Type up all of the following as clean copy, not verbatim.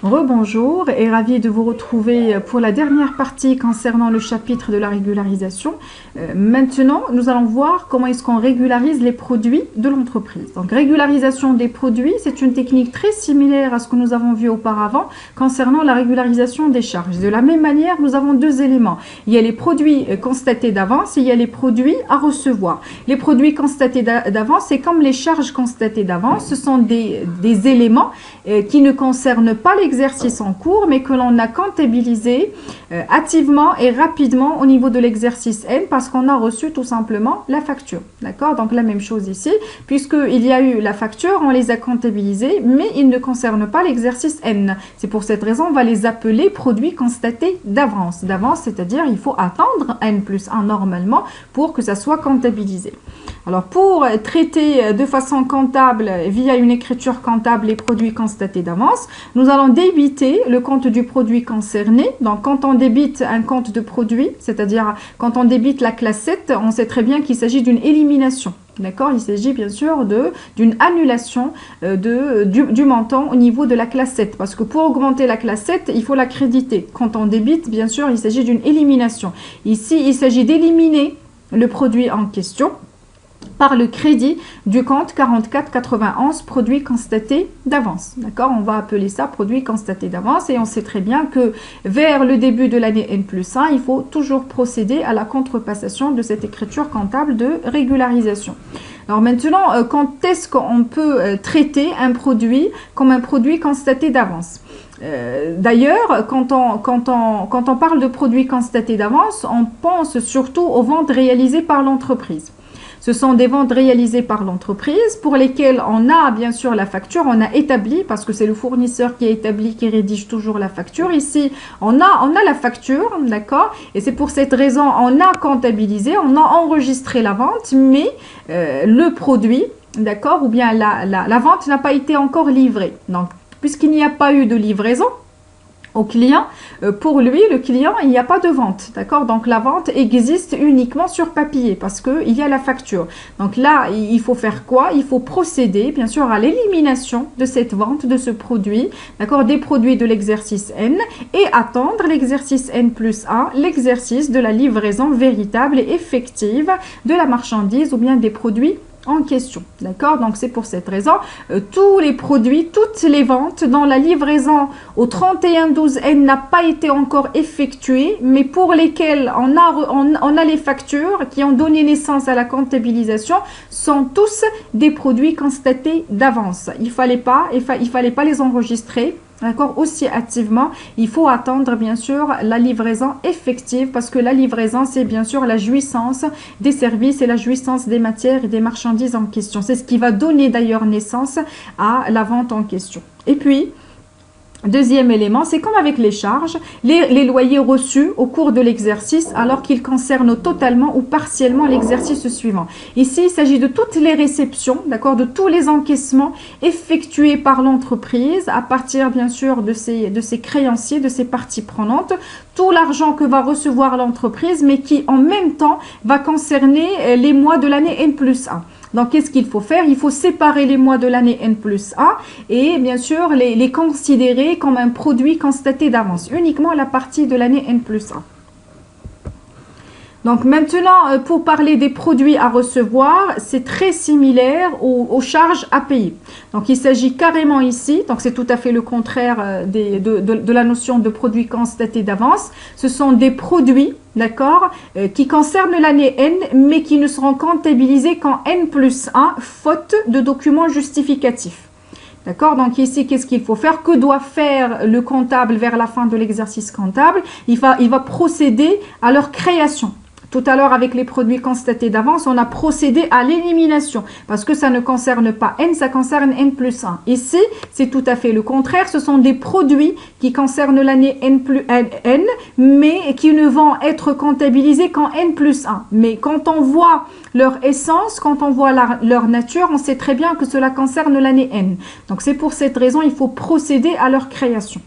Rebonjour et ravi de vous retrouver pour la dernière partie concernant le chapitre de la régularisation. Maintenant, nous allons voir comment est-ce qu'on régularise les produits de l'entreprise. Donc, régularisation des produits, c'est une technique très similaire à ce que nous avons vu auparavant concernant la régularisation des charges. De la même manière, nous avons deux éléments. Il y a les produits constatés d'avance et il y a les produits à recevoir. Les produits constatés d'avance, c'est comme les charges constatées d'avance. Ce sont des éléments qui ne concernent pas l'exercice en cours, mais que l'on a comptabilisé hâtivement et rapidement au niveau de l'exercice N parce qu'on a reçu tout simplement la facture. D'accord? Donc la même chose ici, puisqu'il y a eu la facture, on les a comptabilisés, mais ils ne concernent pas l'exercice N. C'est pour cette raison, on va les appeler produits constatés d'avance. D'avance, c'est-à-dire il faut attendre N plus 1 normalement pour que ça soit comptabilisé. Alors, pour traiter de façon comptable, via une écriture comptable, les produits constatés d'avance, nous allons débiter le compte du produit concerné. Donc, quand on débite un compte de produit, c'est-à-dire quand on débite la classe 7, on sait très bien qu'il s'agit d'une élimination. D'accord? Il s'agit bien sûr d'une annulation du montant au niveau de la classe 7. Parce que pour augmenter la classe 7, il faut la créditer. Quand on débite, bien sûr, il s'agit d'une élimination. Ici, il s'agit d'éliminer le produit en question par le crédit du compte 4491 produits constatés d'avance. D'accord? On va appeler ça produit constaté d'avance et on sait très bien que vers le début de l'année N plus 1, il faut toujours procéder à la contrepassation de cette écriture comptable de régularisation. Alors maintenant, quand est-ce qu'on peut traiter un produit comme un produit constaté d'avance? D'ailleurs, quand on parle de produits constatés d'avance, on pense surtout aux ventes réalisées par l'entreprise. Ce sont des ventes réalisées par l'entreprise pour lesquelles on a bien sûr la facture, on a établi, parce que c'est le fournisseur qui a établi, qui rédige toujours la facture. Ici, on a la facture, d'accord? Et c'est pour cette raison, on a comptabilisé, on a enregistré la vente, mais le produit, d'accord, ou bien la vente n'a pas été encore livrée. Donc, puisqu'il n'y a pas eu de livraison au client, pour lui, le client, il n'y a pas de vente, d'accord? Donc, la vente existe uniquement sur papier parce qu'il y a la facture. Donc là, il faut faire quoi? Il faut procéder, bien sûr, à l'élimination de cette vente, de ce produit, d'accord? Des produits de l'exercice N et attendre l'exercice N plus 1, l'exercice de la livraison véritable et effective de la marchandise ou bien des produits en question, d'accord? Donc, c'est pour cette raison, tous les produits, toutes les ventes dont la livraison au 31/12/N n'a pas été encore effectuée, mais pour lesquelles on a les factures qui ont donné naissance à la comptabilisation, sont tous des produits constatés d'avance. Il fallait pas les enregistrer. D'accord, aussi hâtivement, il faut attendre bien sûr la livraison effective parce que la livraison, c'est bien sûr la jouissance des services et la jouissance des matières et des marchandises en question. C'est ce qui va donner d'ailleurs naissance à la vente en question. Et puis, deuxième élément, c'est comme avec les charges, les loyers reçus au cours de l'exercice alors qu'ils concernent totalement ou partiellement l'exercice suivant. Ici, il s'agit de toutes les réceptions, d'accord, de tous les encaissements effectués par l'entreprise à partir bien sûr de ses créanciers, de ses parties prenantes, tout l'argent que va recevoir l'entreprise mais qui en même temps va concerner les mois de l'année N plus 1. Donc, qu'est-ce qu'il faut faire? Il faut séparer les mois de l'année N plus 1 et bien sûr les considérer comme un produit constaté d'avance, uniquement la partie de l'année N plus 1. Donc maintenant, pour parler des produits à recevoir, c'est très similaire aux charges à payer. Donc il s'agit carrément ici, donc c'est tout à fait le contraire de la notion de produits constatés d'avance. Ce sont des produits, d'accord, qui concernent l'année N, mais qui ne seront comptabilisés qu'en N plus 1, faute de documents justificatifs. D'accord? Donc ici, qu'est-ce qu'il faut faire? Que doit faire le comptable vers la fin de l'exercice comptable? Il va procéder à leur création. Tout à l'heure, avec les produits constatés d'avance, on a procédé à l'élimination parce que ça ne concerne pas N, ça concerne N plus 1. Ici, c'est tout à fait le contraire. Ce sont des produits qui concernent l'année N, mais qui ne vont être comptabilisés qu'en N plus 1. Mais quand on voit leur essence, quand on voit leur nature, on sait très bien que cela concerne l'année N. Donc, c'est pour cette raison il faut procéder à leur création.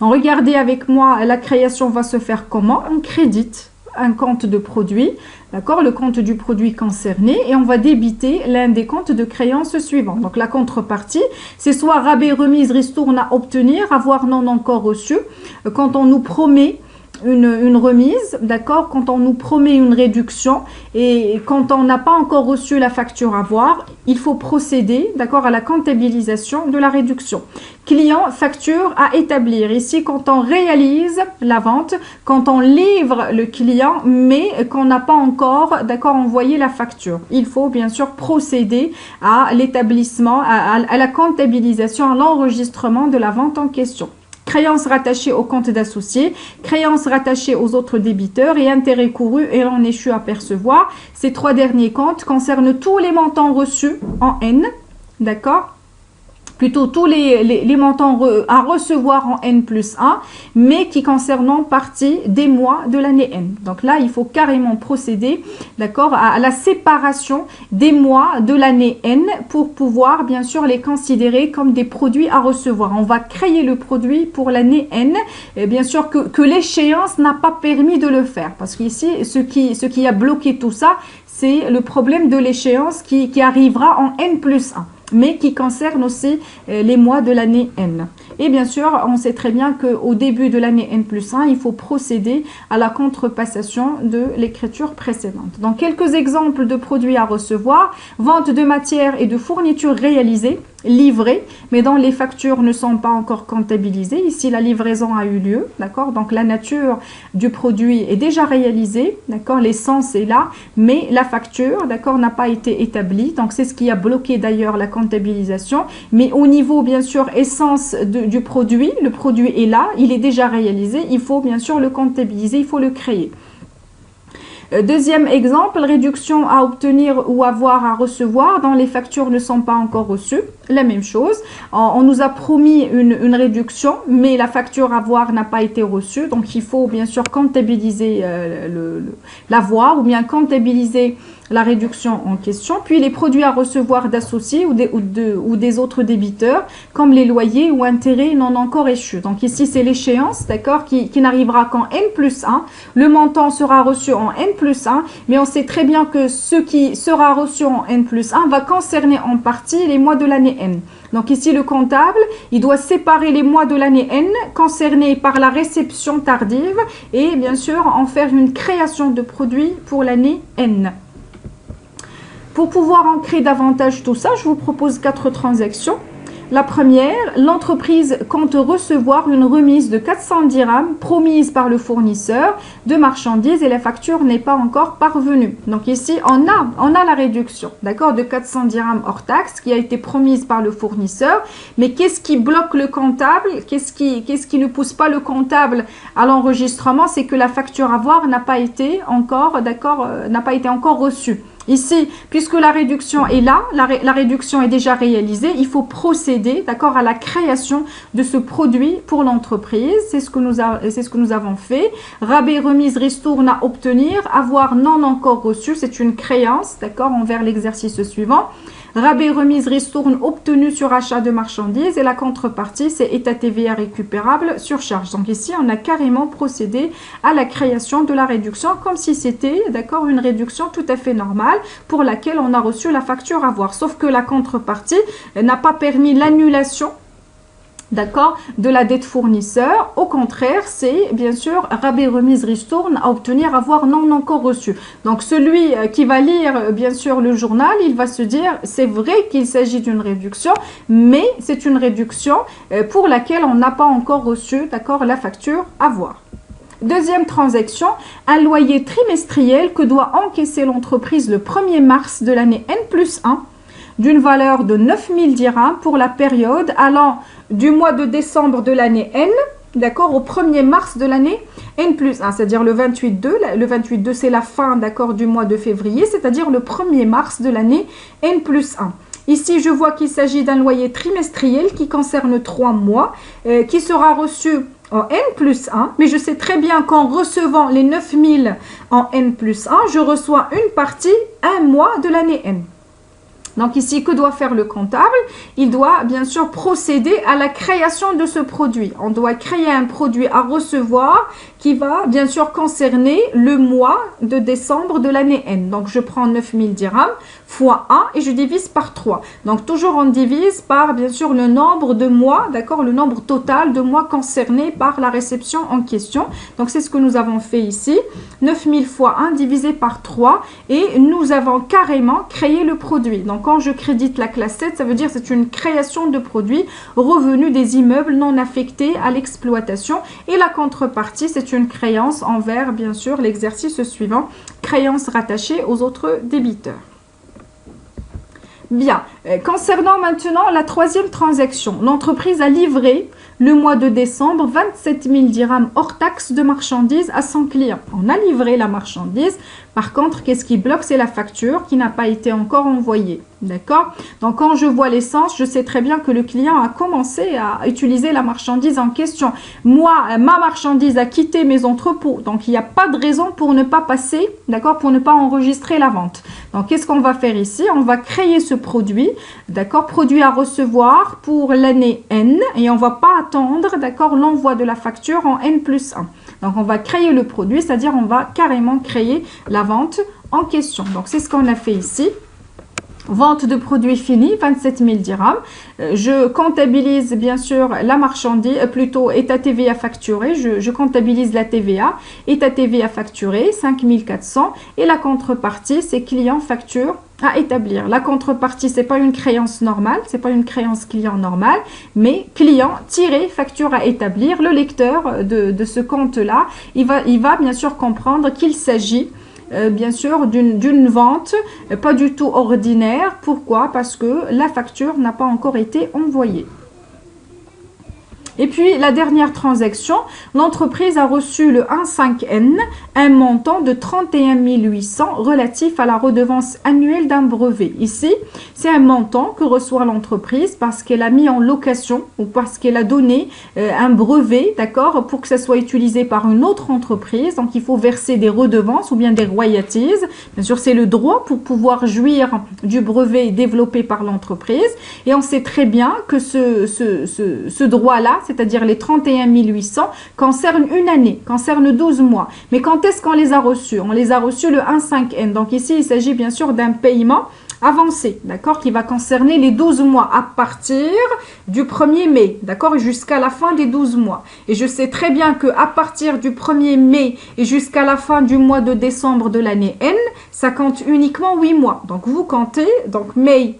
Donc, regardez avec moi, la création va se faire comment? On crédite un compte de produit, d'accord, le compte du produit concerné, et on va débiter l'un des comptes de créance suivants. Donc la contrepartie, c'est soit rabais, remise, ristourne à obtenir, avoir non encore reçu, quand on nous promet une remise, d'accord, quand on nous promet une réduction et quand on n'a pas encore reçu la facture à voir, il faut procéder, d'accord, à la comptabilisation de la réduction. Client, facture à établir. Ici, quand on réalise la vente, quand on livre le client, mais qu'on n'a pas encore, d'accord, envoyé la facture. Il faut bien sûr procéder à l'établissement, à la comptabilisation, à l'enregistrement de la vente en question. Créances rattachées au compte d'associé, créances rattachées aux autres débiteurs et intérêts courus et l'on échu à percevoir. Ces trois derniers comptes concernent tous les montants reçus en N, d'accord ? Plutôt tous les montants à recevoir en N plus 1, mais qui concernent en partie des mois de l'année N. Donc là, il faut carrément procéder, d'accord, à la séparation des mois de l'année N pour pouvoir, bien sûr, les considérer comme des produits à recevoir. On va créer le produit pour l'année N, et bien sûr que l'échéance n'a pas permis de le faire, parce qu'ici, ce qui a bloqué tout ça, c'est le problème de l'échéance qui arrivera en N plus 1. Mais qui concerne aussi les mois de l'année N. Et bien sûr, on sait très bien qu'au début de l'année N plus 1, il faut procéder à la contrepassation de l'écriture précédente. Donc, quelques exemples de produits à recevoir. Vente de matières et de fournitures réalisées, livrées, mais dont les factures ne sont pas encore comptabilisées. Ici, la livraison a eu lieu, d'accord? Donc, la nature du produit est déjà réalisée, d'accord? L'essence est là, mais la facture, d'accord, n'a pas été établie. Donc, c'est ce qui a bloqué d'ailleurs la comptabilisation. Mais au niveau, bien sûr, essence du produit, le produit est là, il est déjà réalisé. Il faut bien sûr le comptabiliser, il faut le créer. Deuxième exemple, réduction à obtenir ou avoir à recevoir dont les factures ne sont pas encore reçues. La même chose, on nous a promis une réduction, mais la facture à voir n'a pas été reçue. Donc, il faut bien sûr comptabiliser l'avoir ou bien comptabiliser la réduction en question. Puis, les produits à recevoir d'associés ou des autres débiteurs, comme les loyers ou intérêts non encore échus. Donc, ici, c'est l'échéance, d'accord, qui n'arrivera qu'en N plus 1. Le montant sera reçu en N plus 1, mais on sait très bien que ce qui sera reçu en N plus 1 va concerner en partie les mois de l'année N. Donc ici, le comptable, il doit séparer les mois de l'année N concernés par la réception tardive et bien sûr en faire une création de produit pour l'année N. Pour pouvoir ancrer davantage tout ça, je vous propose 4 transactions. La première, l'entreprise compte recevoir une remise de 400 dirhams promise par le fournisseur de marchandises et la facture n'est pas encore parvenue. Donc ici, on a la réduction, d'accord, de 400 dirhams hors taxe qui a été promise par le fournisseur. Mais qu'est-ce qui bloque le comptable? Qu'est-ce qui ne pousse pas le comptable à l'enregistrement? C'est que la facture à voir n'a pas été encore, d'accord, n'a pas été encore reçue. Ici, puisque la réduction est là, la réduction est déjà réalisée, il faut procéder, d'accord, à la création de ce produit pour l'entreprise. C'est ce que nous avons fait. Rabais, remise, ristourne à obtenir, avoir non encore reçu, c'est une créance, d'accord, envers l'exercice suivant. Rabais, remise, ristourne obtenu sur achat de marchandises et la contrepartie, c'est état TVA récupérable sur charge. Donc ici, on a carrément procédé à la création de la réduction comme si c'était, d'accord, une réduction tout à fait normale pour laquelle on a reçu la facture à voir. Sauf que la contrepartie n'a pas permis l'annulation, d'accord, de la dette fournisseur. Au contraire, c'est bien sûr rabais, remise, ristourne à obtenir, avoir non encore reçu. Donc celui qui va lire bien sûr le journal, il va se dire c'est vrai qu'il s'agit d'une réduction, mais c'est une réduction pour laquelle on n'a pas encore reçu, d'accord, la facture à voir. Deuxième transaction, un loyer trimestriel que doit encaisser l'entreprise le 1er mars de l'année N plus 1 d'une valeur de 9000 dirhams pour la période allant du mois de décembre de l'année N, d'accord, au 1er mars de l'année N plus 1, c'est-à-dire le 28-2. Le 28-2, c'est la fin, d'accord, du mois de février, c'est-à-dire le 1er mars de l'année N plus 1. Ici, je vois qu'il s'agit d'un loyer trimestriel qui concerne 3 mois, qui sera reçu en N plus 1, mais je sais très bien qu'en recevant les 9000 en N plus 1, je reçois une partie, un mois de l'année N. Donc ici, que doit faire le comptable? Il doit bien sûr procéder à la création de ce produit. On doit créer un produit à recevoir qui va bien sûr concerner le mois de décembre de l'année N. Donc je prends 9000 dirhams fois 1 et je divise par 3. Donc toujours on divise par bien sûr le nombre de mois, d'accord, le nombre total de mois concernés par la réception en question. Donc c'est ce que nous avons fait ici. 9000 fois 1 divisé par 3 et nous avons carrément créé le produit. Donc quand je crédite la classe 7, ça veut dire que c'est une création de produit revenu des immeubles non affectés à l'exploitation. Et la contrepartie, c'est une créance envers, bien sûr, l'exercice suivant, créance rattachée aux autres débiteurs. Bien, concernant maintenant la troisième transaction, l'entreprise a livré le mois de décembre 27 000 dirhams hors taxe de marchandises à son client. On a livré la marchandise, par contre, qu'est-ce qui bloque? C'est la facture qui n'a pas été encore envoyée. D'accord? Donc, quand je vois l'essence, je sais très bien que le client a commencé à utiliser la marchandise en question. Moi, ma marchandise a quitté mes entrepôts. Donc, il n'y a pas de raison pour ne pas passer, d'accord? Pour ne pas enregistrer la vente. Donc, qu'est-ce qu'on va faire ici? On va créer ce produit, d'accord? Produit à recevoir pour l'année N. Et on ne va pas attendre, d'accord, l'envoi de la facture en N+1. Donc, on va créer le produit, c'est-à-dire on va carrément créer la vente en question. Donc, c'est ce qu'on a fait ici. Vente de produits finis, 27 000 dirhams. Je comptabilise bien sûr la marchandise, plutôt état TVA facturé. Je comptabilise la TVA, état TVA facturé, 5 400. Et la contrepartie, c'est client facture à établir. La contrepartie, c'est pas une créance normale, c'est pas une créance client normale, mais client tiré facture à établir. Le lecteur de ce compte-là, il va bien sûr comprendre qu'il s'agit bien sûr d'une vente pas du tout ordinaire. Pourquoi? Parce que la facture n'a pas encore été envoyée. Et puis, la dernière transaction, l'entreprise a reçu le 1,5N, un montant de 31 800 relatif à la redevance annuelle d'un brevet. Ici, c'est un montant que reçoit l'entreprise parce qu'elle a mis en location ou parce qu'elle a donné un brevet, d'accord, pour que ça soit utilisé par une autre entreprise. Donc, il faut verser des redevances ou bien des royalties. Bien sûr, c'est le droit pour pouvoir jouir du brevet développé par l'entreprise. Et on sait très bien que ce droit-là, c'est-à-dire les 31 800, concerne une année, concerne 12 mois. Mais quand est-ce qu'on les a reçus? On les a reçus le 1,5N. Donc ici, il s'agit bien sûr d'un paiement avancé, d'accord, qui va concerner les 12 mois à partir du 1er mai, d'accord, jusqu'à la fin des 12 mois. Et je sais très bien qu'à partir du 1er mai et jusqu'à la fin du mois de décembre de l'année N, ça compte uniquement 8 mois. Donc vous comptez, donc mai,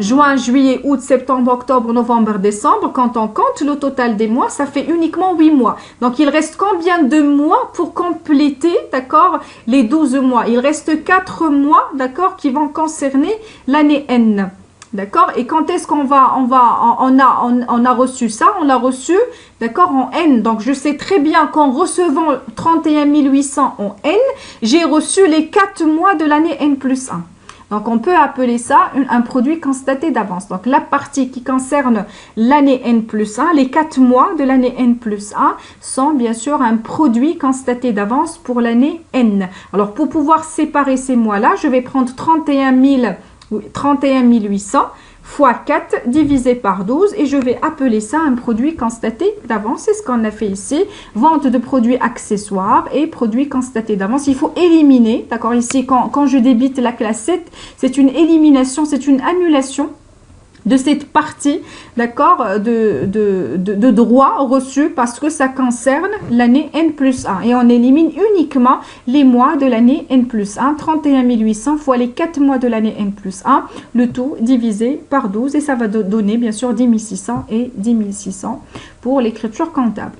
juin, juillet, août, septembre, octobre, novembre, décembre, quand on compte le total des mois, ça fait uniquement 8 mois. Donc, il reste combien de mois pour compléter, d'accord, les 12 mois? Il reste 4 mois, d'accord, qui vont concerner l'année N. D'accord? Et quand est-ce qu'on on a reçu ça? On l'a reçu, d'accord, en N. Donc, je sais très bien qu'en recevant 31 800 en N, j'ai reçu les 4 mois de l'année N+1. Donc, on peut appeler ça un produit constaté d'avance. Donc, la partie qui concerne l'année N+1, les 4 mois de l'année N+1 sont bien sûr un produit constaté d'avance pour l'année N. Alors, pour pouvoir séparer ces mois-là, je vais prendre 31 800 fois 4 divisé par 12 et je vais appeler ça un produit constaté d'avance. C'est ce qu'on a fait ici. Vente de produits accessoires et produits constatés d'avance. Il faut éliminer, d'accord, ici quand je débite la classe 7, c'est une élimination, c'est une annulation de cette partie, d'accord, de droits reçus parce que ça concerne l'année N+1. Et on élimine uniquement les mois de l'année N+1, 31 800 fois les 4 mois de l'année N+1, le tout divisé par 12 et ça va donner bien sûr 10 600 et 10 600 pour l'écriture comptable.